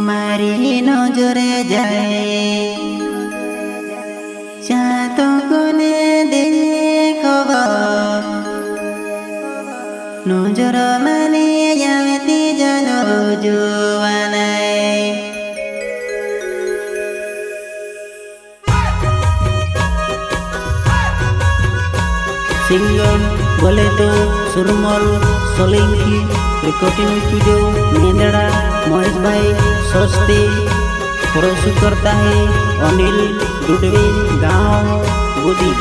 हमारी नजरे जाए चाहतों को ने देखब नजर माने जाती जानो जुवानाए सिंगर बोले तो सुरमल सोलंकी रिकॉर्डिंग स्टूडियो मेंदड़ा महेश भाई सस्ती प्रस्तुत करता है अनिल दुडवे गांव बुदी।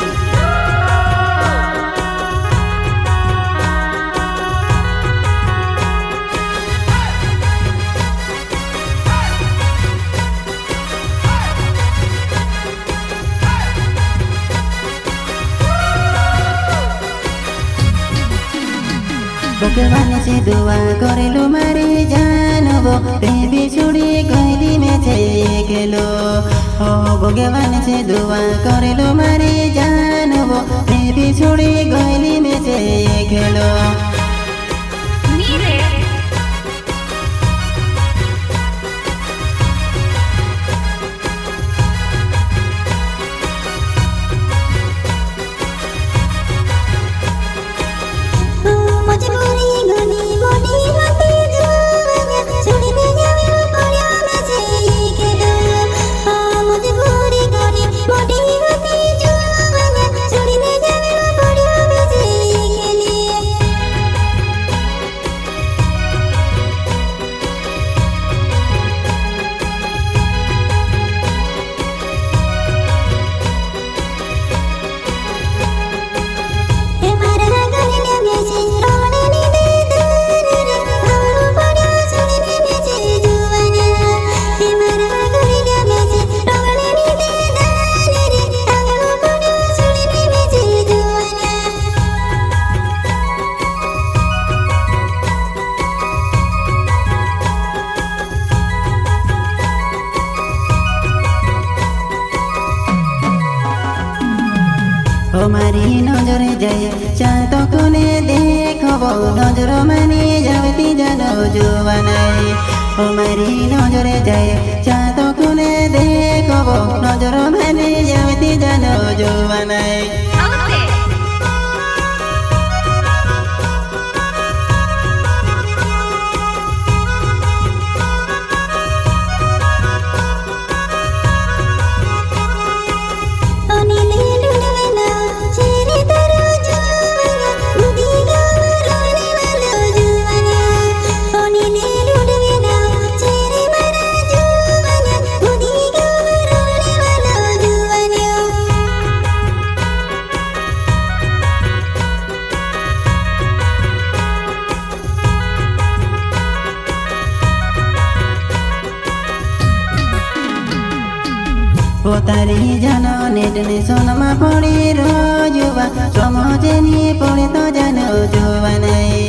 भगवान से दुआ करेलो मारे जानबो बेबी छुड़ी गईली में छे गेलो हो भगवान से दुआ करेलो मारे जानबो बेबी छुड़ी गईली में छे गेलो हमारी नजर जाए चाहतों को ने देखब नजर माने जाती जानो जुवानाए हमारी नजर जाए चाहतों को ने देखब नजर माने जाती जानो जुवानाए तारी जानो नेटने सोनमा पड़ी रोजुवा समझेनी पड़े तो जानो जुवानाए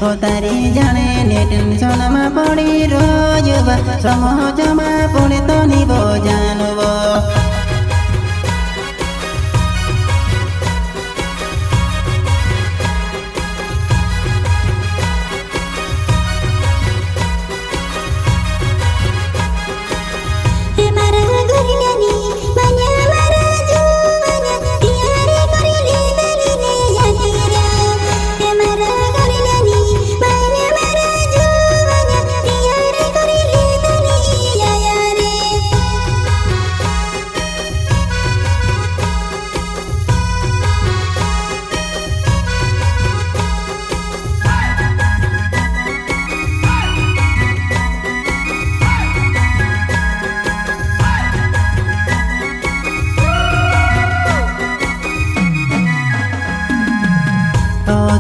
ओ तारी जाने नेटने सोनमा पड़ी रोजुवा समझमा पड़े तो निबो जानबो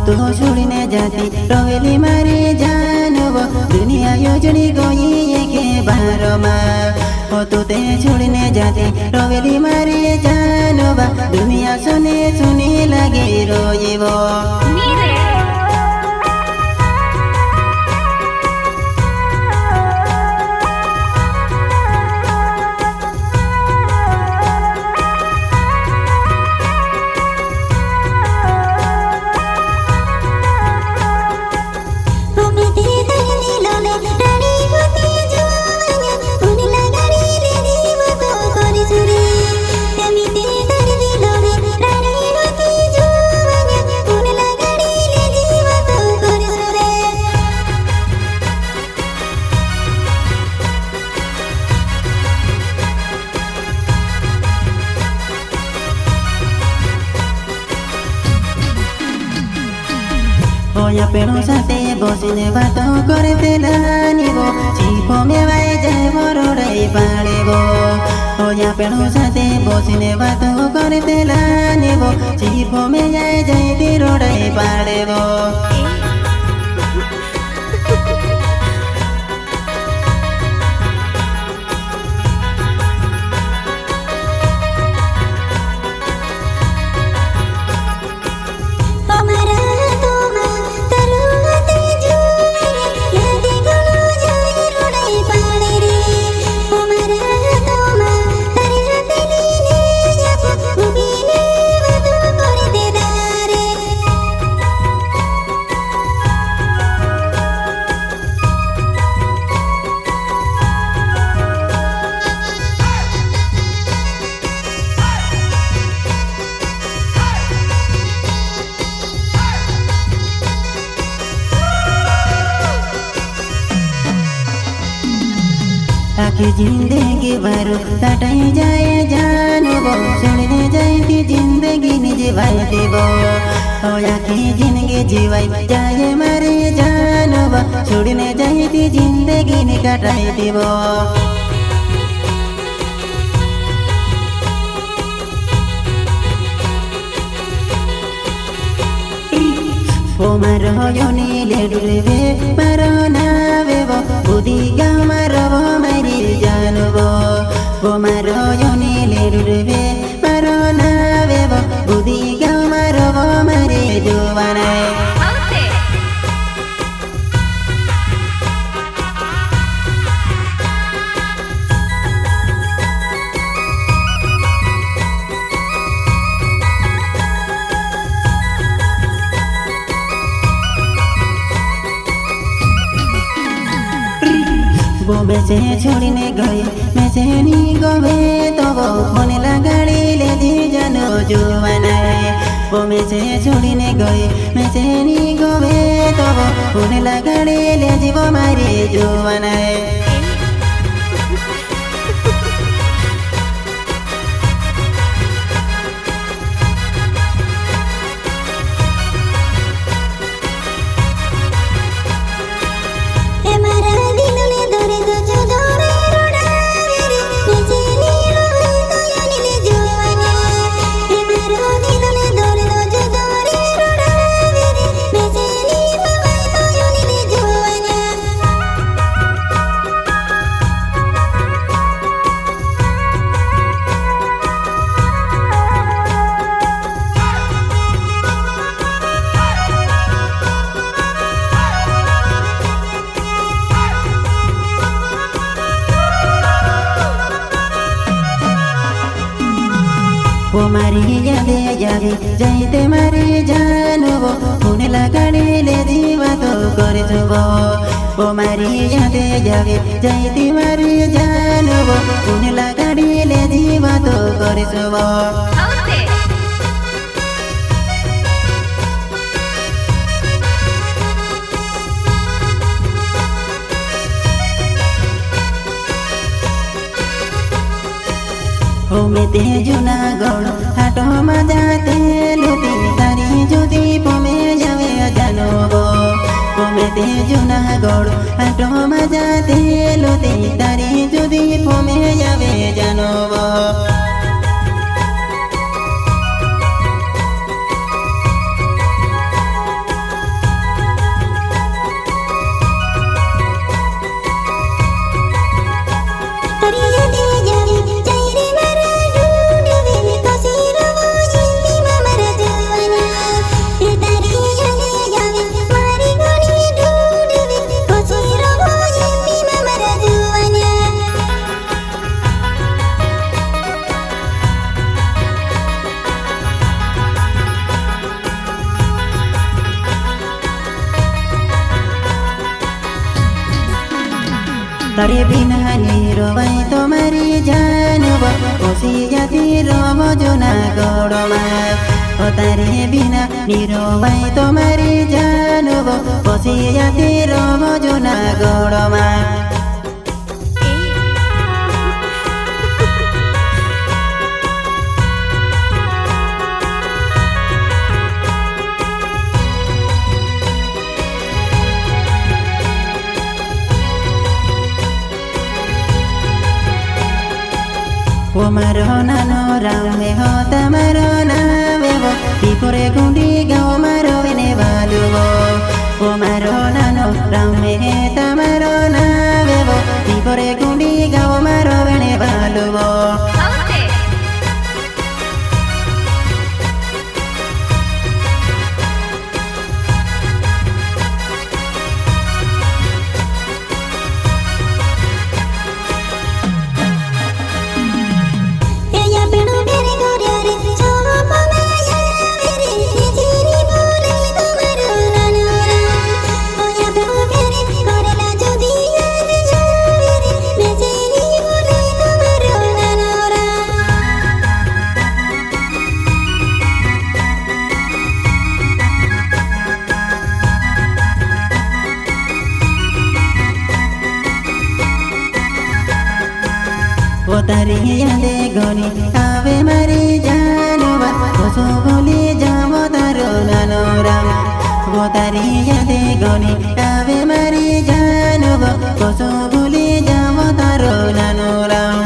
तो छोड़ने जाती रोवेली मारे जानबो दुनिया योजनी गई के बारमा हो तो ते छोड़ने जाती रोवेली मारे जानबो दुनिया सुने सुने लगे रोइबो साथे बसिने बात करते लानिबो चिफो मेवाए जाए बरोडाई पाडेबो ओ या पेणो साथे बसिने बात करते लानिबो चिफो मेवाए जाए तिरोडाई पाडेबो आखी जिंदगी भर काटाई जाए जानबो सुनने जाती जिंदगी निजे भाई देबो ओ आखी जिंदगी जीवाई जाए मारे जानबो सुनने जाती जिंदगी नि काटाई देबो ओ मारो योनिले डुबे मारो नावेबो बुद्धि गाउँ मारो मारी जानबो ओ मारो योनिले डुबे मारो नावेबो बुद्धि गाउँ मारो मारी जुवानाई वो बेचे छोड़ने गए मैं से नहीं गए तो वो होने लगा ले दी जानो जुवानाई वो मैं से छोड़ने गए मैं से नहीं गए तो वो होने लगा ले दी वो मारी जुवानाई वो मारी यादे जागे जाइते मारी जानबो हुने लगाडी ले जीवा तो गरेछबो वो मारी यादे जागे जाइते मारी जानबो हुने लगाडी ले जीवा तो गरेछबो हो मेते जुनागढ हाटोमा जाते लुटी तारी जुदी पोमे जावे जानबो हो मेते जुनागढ हाटोमा जाते लुटी तारी जुदी पोमे जावे जानबो तारे बिना निरोबाई तुम्हारी जानबो ओसी जाति रोबो जुनागढमा ओ तारे बिना निरोबाई तुम्हारी जानबो ओसी जाति robo जुनागढमा O maro nano rame ho tamaro navevo Pipore gundi gao maro vene valuvo O maro nano rame tamaro navevo Pipore gundi gao maro vene valuvo O tariya de goni ave mari janova Koso boli jamo taro nanoram O tariya de goni ave mari janova Koso boli jamo taro nanoram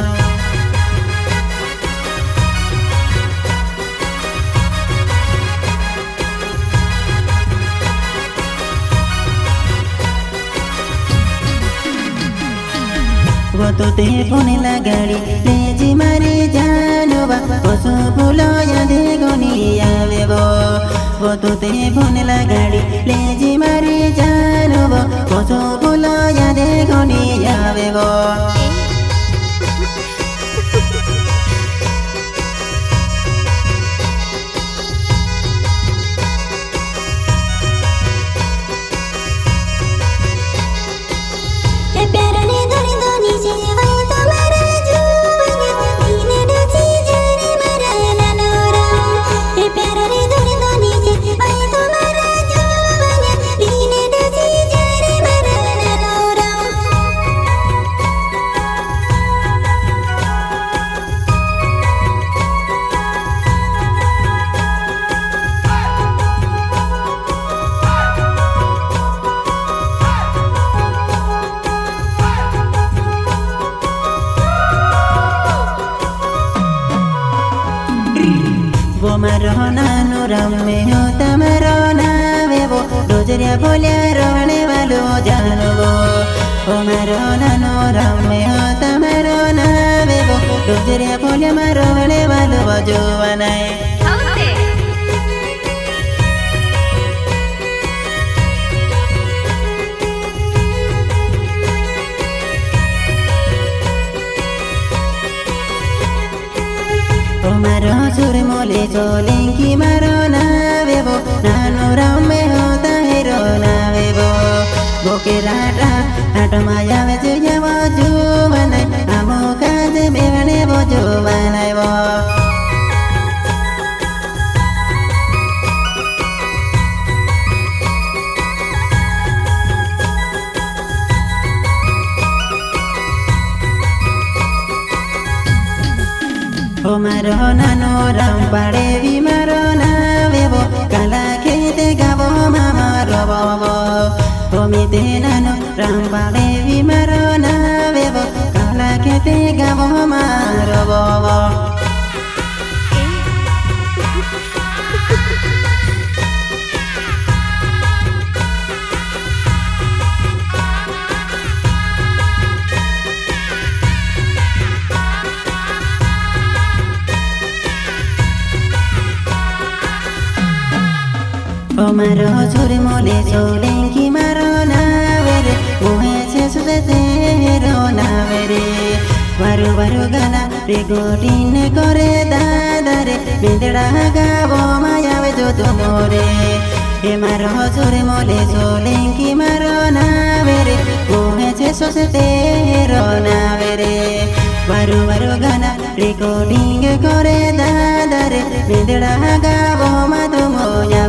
वो तो ते पुने लगाड़ी lazy मारी जानवा कोसो फूलो यादे गोनी आवे वो तो ते पुने लगाड़ी लेजी मारी जानवा कोसो फूलो यादे गोनी आवे Wo maro nano ramme ho tamaro navevo Rogeria polya rovane valo janovo Wo maro nano ramme ho tamaro navevo Rogeria polya marovane valo jovanai O maro sure mole solenki maro navevo Nano ramme ho tahero navevo Boke rata hato maya vechu yawo juvanai Amo kaze mevane vo juvanai vo O maro nano rampare vi maro navevo Kala kete gavo mama robovo O mite nano rampare vi maro navevo Kala kete gavo mama robovo O maro sure mole solenki maro navere Mohe se sudete hero navere Varu varu gana recording kore dadare Bindra gavo maya vejo tumore E maro sure mole solenki maro navere Mohe se sudete hero navere Varu varu gana recording kore dadare Bindra gavo matumoya